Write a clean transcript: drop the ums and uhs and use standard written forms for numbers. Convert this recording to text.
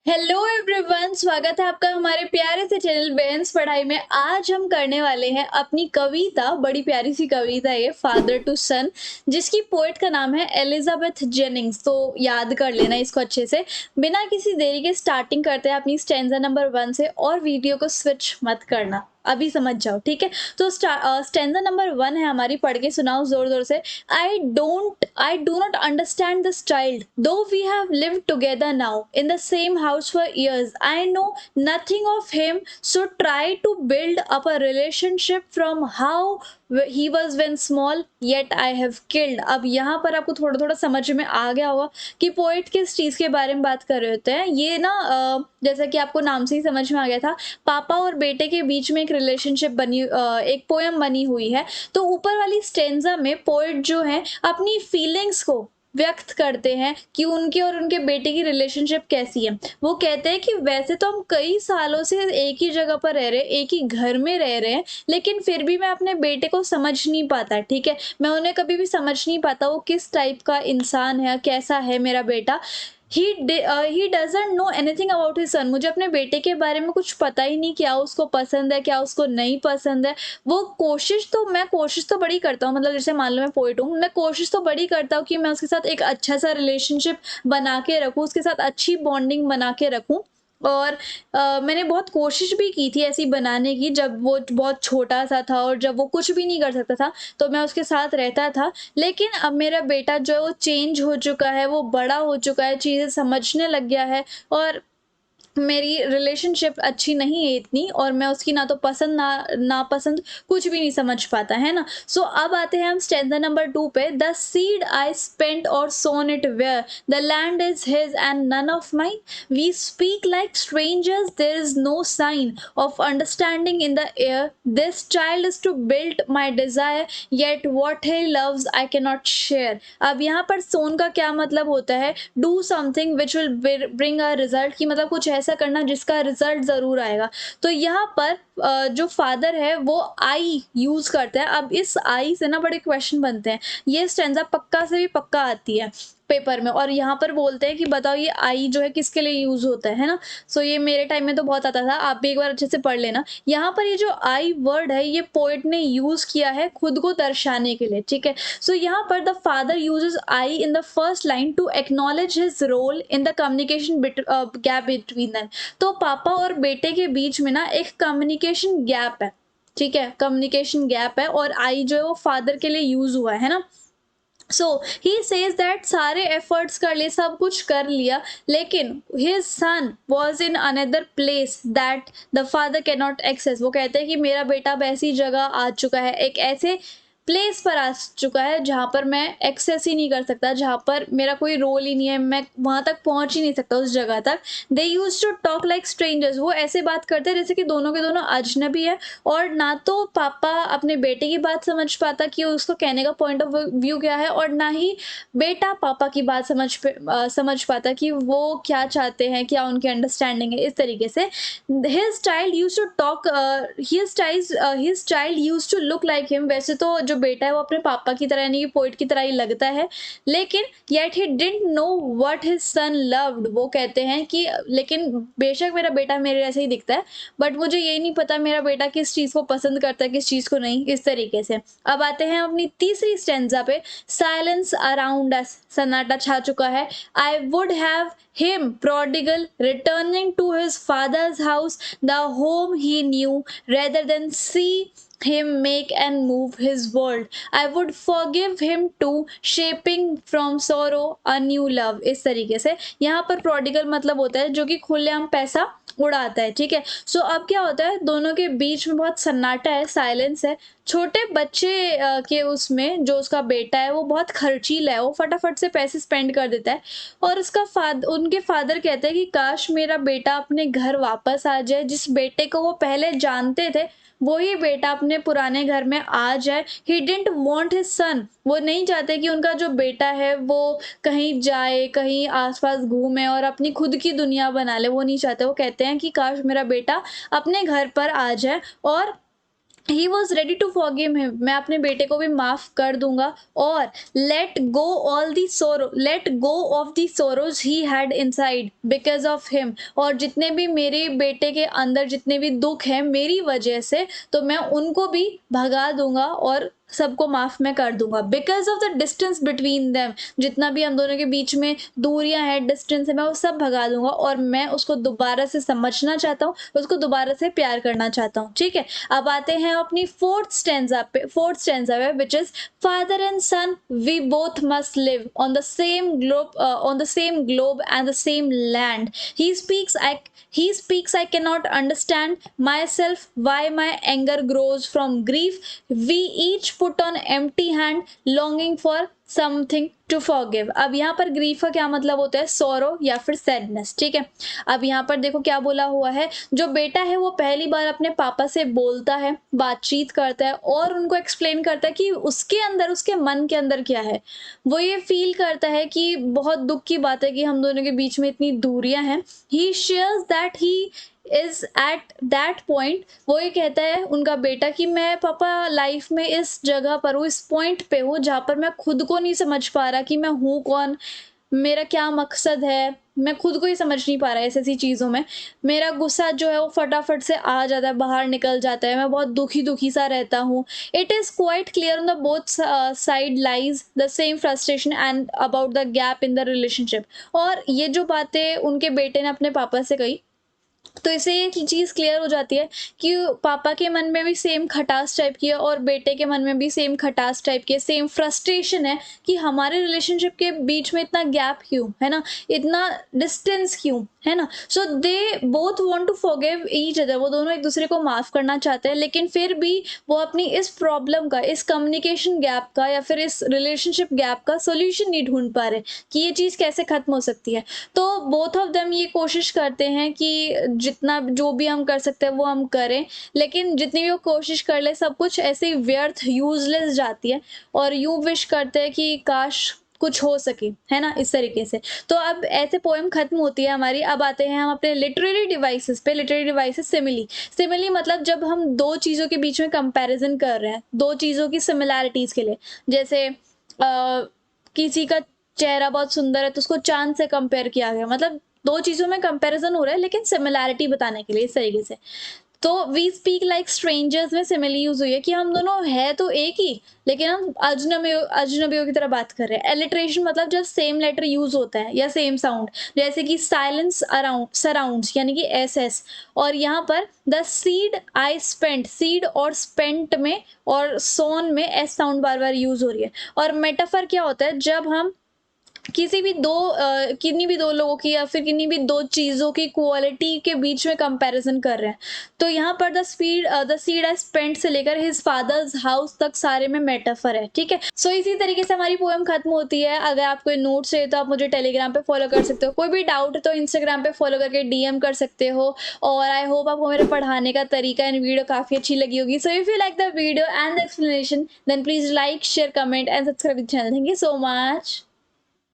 Hello everyone, स्वागत है आपका हमारे प्यारे से चैनल बेंस पढ़ाई में। आज हम करने वाले हैं अपनी कविता, बड़ी प्यारी सी कविता है फादर टू सन, जिसकी पोएट का नाम है एलिजाबेथ जेनिंग्स। तो याद कर लेना इसको अच्छे से। बिना किसी देरी के स्टार्टिंग करते हैं अपनी स्टैंजा नंबर 1 से, और वीडियो को स्विच मत करना, अभी समझ जाओ, ठीक है। तो स्टैंजा नंबर 1 है हमारी, पढ़ के सुनाओ जोर जोर से। I do not understand this child, though we have lived together now in the same house for years. I know nothing of him, so try to build up a relationship from how he was when small, yet I have killed. अब यहाँ पर आपको थोड़ा थोड़ा समझ में आ गया होगा कि पोइट किस चीज के बारे में बात कर रहे होते हैं। ये ना जैसा कि आपको नाम से ही समझ में आ गया था, पापा और बेटे के बीच में एक रिलेशनशिप एक पोयम बनी हुई है। तो ऊपर वाली स्टेंजा में पोएट जो है अपनी फीलिंग्स को व्यक्त करते हैं कि उनके और उनके बेटे की रिलेशनशिप कैसी है। वो कहते हैं कि वैसे तो हम कई सालों से एक ही जगह पर रह रहे हैं, एक ही घर में रह रहे हैं, लेकिन फिर भी मैं अपने बेटे को समझ नहीं पाता, ठीक है। मैं उन्हें कभी भी समझ नहीं पाता वो किस टाइप का इंसान है, कैसा है मेरा बेटा। He doesn't know anything about his son. मुझे अपने बेटे के बारे में कुछ पता ही नहीं, क्या उसको पसंद है, क्या उसको नहीं पसंद है। मैं कोशिश तो बड़ी करता हूँ, मतलब जैसे मान लो मैं पोएट हूँ, मैं कोशिश तो बड़ी करता हूँ कि मैं उसके साथ एक अच्छा सा रिलेशनशिप बना के रखूँ, उसके साथ अच्छी बॉन्डिंग बना के रखूँ। और मैंने बहुत कोशिश भी की थी ऐसी बनाने की, जब वो बहुत छोटा सा था और जब वो कुछ भी नहीं कर सकता था, तो मैं उसके साथ रहता था। लेकिन अब मेरा बेटा जो है वो चेंज हो चुका है, वो बड़ा हो चुका है, चीज़ें समझने लग गया है, और मेरी रिलेशनशिप अच्छी नहीं है इतनी, और मैं उसकी ना तो पसंद ना नापसंद कुछ भी नहीं समझ पाता, है ना। सो अब आते हैं हम स्टैंजा नंबर 2 पे। द सीड आई स्पेंट और sown it where, the land is his and none of mine. We speak like strangers, there is no sign of understanding in the air. This child is to build my desire, yet what he loves I can not share. अब यहाँ पर sown का क्या मतलब होता है? Do something which will bring a result, की मतलब कुछ ऐसा करना जिसका रिजल्ट जरूर आएगा। तो यहाँ पर जो फादर है वो आई यूज करते हैं। अब इस आई से ना बड़े क्वेश्चन बनते हैं। ये स्टेंजा पक्का से भी पक्का आती है पेपर में, और यहाँ पर बोलते हैं कि बताओ ये आई जो है किसके लिए यूज होता है ना। सो ये मेरे टाइम में तो बहुत आता था, आप भी एक बार अच्छे से पढ़ लेना। यहाँ पर ये जो आई वर्ड है ये पोएट ने यूज किया है खुद को दर्शाने के लिए, ठीक है। So यहाँ पर the father uses I in the first line to acknowledge his role in the communication gap between them। तो पापा और बेटे के बीच में ना एक कम्युनिकेशन गैप है, ठीक है, कम्युनिकेशन गैप है, और आई जो है वो फादर के लिए यूज हुआ है ना। सो ही सेज दैट सारे एफर्ट्स कर लिए, सब कुछ कर लिया, लेकिन his son was in another place that the father can not access. वो कहते हैं कि मेरा बेटा अब ऐसी जगह आ चुका है, एक ऐसे प्लेस पर आ चुका है जहाँ पर मैं एक्सेस ही नहीं कर सकता, जहाँ पर मेरा कोई रोल ही नहीं है, मैं वहां तक पहुंच ही नहीं सकता उस जगह तक। They use to talk like strangers. वो ऐसे बात करते हैं जैसे कि दोनों के दोनों अजनबी है, और ना तो पापा अपने बेटे की बात समझ पाता कि उसको कहने का पॉइंट ऑफ व्यू क्या है, और ना ही बेटा पापा की बात समझ पाता कि वो क्या चाहते हैं, क्या उनकी अंडरस्टैंडिंग है, इस तरीके से। His child use to talk his child use to look like him. वैसे तो जो बेटा है वो अपने पापा की तरह, यानी कि पोइट की तरह ही लगता है, लेकिन yet he didn't know what his son loved. वो कहते हैं कि लेकिन बेशक मेरा बेटा मेरे जैसे ही दिखता है, बट मुझे ये नहीं पता मेरा बेटा किस चीज को पसंद करता है, किस चीज को नहीं, इस तरीके से। अब आते हैं अपनी तीसरी स्टेंजा पे। साइलेंस अराउंड अस, सन्नाटा छा चुका है। I would have him prodigal returning to his father's house, the home he knew, rather than see him make and move his world। I would forgive him too, shaping from sorrow a new love। इस तरीके से यहाँ पर prodigal मतलब होता है जो कि खुलेआम पैसा उड़ाता है, ठीक है। सो अब क्या होता है, दोनों के बीच में बहुत सन्नाटा है, साइलेंस है। छोटे बच्चे के उसमें जो उसका बेटा है वो बहुत खर्चीला है, वो फटाफट से पैसे स्पेंड कर देता है, और उनके फादर कहते हैं कि काश मेरा बेटा अपने घर वापस आ जाए। जिस बेटे को वो पहले जानते थे वही बेटा अपने पुराने घर में आ जाए। He didn't want his son. वो नहीं चाहते कि उनका जो बेटा है वो कहीं जाए, कहीं आसपास घूमे और अपनी खुद की दुनिया बना ले, वो नहीं चाहते। वो कहते हैं कि काश मेरा बेटा अपने घर पर आ जाए, और he was ready to forgive him, मैं अपने बेटे को भी माफ कर दूंगा, और let go of the sorrows he had inside because of him, और जितने भी मेरे बेटे के अंदर जितने भी दुख हैं मेरी वजह से, तो मैं उनको भी भगा दूंगा और सबको माफ मैं कर दूंगा। Because of the distance between them, जितना भी हम दोनों के बीच में दूरियां हैं, डिस्टेंस है, मैं वो सब भगा दूंगा, और मैं उसको दोबारा से समझना चाहता हूँ, उसको दोबारा से प्यार करना चाहता हूँ। ठीक है, अब आते हैं अपनी फोर्थ स्टेंजा पे, which is father and son we both must live on the same globe and the same land. He speaks, I cannot understand myself why my anger grows from grief. We each put on empty hand longing for something to forgive. अब यहाँ पर grief का क्या मतलब होता है, सोरो या फिर सैडनेस। ठीक है, अब यहाँ पर देखो क्या बोला हुआ है, जो बेटा है वो पहली बार अपने पापा से बोलता है, बातचीत करता है और उनको एक्सप्लेन करता है कि उसके अंदर, उसके मन के अंदर क्या है। वो ये फील करता है कि बहुत दुख की बात है कि हम दोनों के बीच में इतनी दूरियां हैं। He shares that he is at that point, वो ये कहता है उनका बेटा कि मैं पापा लाइफ में इस जगह पर हूँ, इस पॉइंट पे हूँ जहाँ पर मैं खुद को नहीं समझ पा रहा कि मैं हूँ कौन, मेरा क्या मकसद है, मैं खुद को ही समझ नहीं पा रहा है ऐसी चीज़ों में। मेरा गुस्सा जो है वो फटाफट से आ जाता है, बाहर निकल जाता है, मैं बहुत दुखी दुखी सा रहता हूँ। It is quite clear on the both side lies the same frustration and about the gap in the relationship. और ये जो बातें उनके बेटे ने अपने पापा से कही, तो इससे एक चीज़ क्लियर हो जाती है कि पापा के मन में भी सेम खटास टाइप की है और बेटे के मन में भी सेम खटास टाइप की है, सेम फ्रस्ट्रेशन है कि हमारे रिलेशनशिप के बीच में इतना गैप क्यों है ना, इतना डिस्टेंस क्यों है ना। So they both want to forgive each other, वो दोनों एक दूसरे को माफ़ करना चाहते हैं, लेकिन फिर भी वो अपनी इस प्रॉब्लम का, इस कम्युनिकेशन गैप का या फिर इस रिलेशनशिप गैप का सोल्यूशन नहीं ढूंढ पा रहे कि ये चीज़ कैसे ख़त्म हो सकती है। तो बोथ ऑफ देम ये कोशिश करते हैं कि जितना जो भी हम कर सकते हैं वो हम करें, लेकिन जितनी भी वो कोशिश कर ले सब कुछ ऐसे ही व्यर्थ, यूजलेस जाती है, और यूँ विश करते हैं कि काश कुछ हो सके, है ना, इस तरीके से। तो अब ऐसे पोएम खत्म होती है हमारी। अब आते हैं हम अपने लिटरेरी डिवाइसेस पे। Literary devices, simile. सिमिली मतलब जब हम दो चीज़ों के बीच में कंपैरिजन कर रहे हैं, दो चीज़ों की सिमिलैरिटीज़ के लिए, जैसे किसी का चेहरा बहुत सुंदर है तो उसको चाँद से कंपेयर किया गया, मतलब दो चीज़ों में कंपैरिजन हो रहा है लेकिन सिमिलैरिटी बताने के लिए, इस तरीके से। तो वी स्पीक लाइक स्ट्रेंजर्स में सिमिली यूज़ हुई है कि हम दोनों है तो एक ही, लेकिन हम अजनबियों की तरह बात कर रहे हैं। एलिट्रेशन मतलब जब सेम लेटर यूज़ होता है या सेम साउंड, जैसे कि साइलेंस अराउंड सराउंड्स यानी कि एस। और यहाँ पर the seed I spent, seed और स्पेंट में और सोन में एस साउंड बार बार यूज़ हो रही है। और मेटाफर क्या होता है, जब हम किन्हीं भी दो लोगों की या फिर किन्हीं भी दो चीज़ों की क्वालिटी के बीच में कंपैरिजन कर रहे हैं, तो यहाँ पर द सीड आई स्पेंट से लेकर हिज फादर्स हाउस तक सारे में मेटाफर है। ठीक है, सो इसी तरीके से हमारी पोएम खत्म होती है। अगर आपको नोट्स चाहिए तो आप मुझे टेलीग्राम पे फॉलो कर सकते हो, कोई भी डाउट है तो इंस्टाग्राम पे फॉलो करके डीएम कर सकते हो। और आई होप आपको मेरे पढ़ाने का तरीका एंड वीडियो काफ़ी अच्छी लगी होगी। So if you like the video and the explanation then please like, share, comment and subscribe the channel. Thank you so much.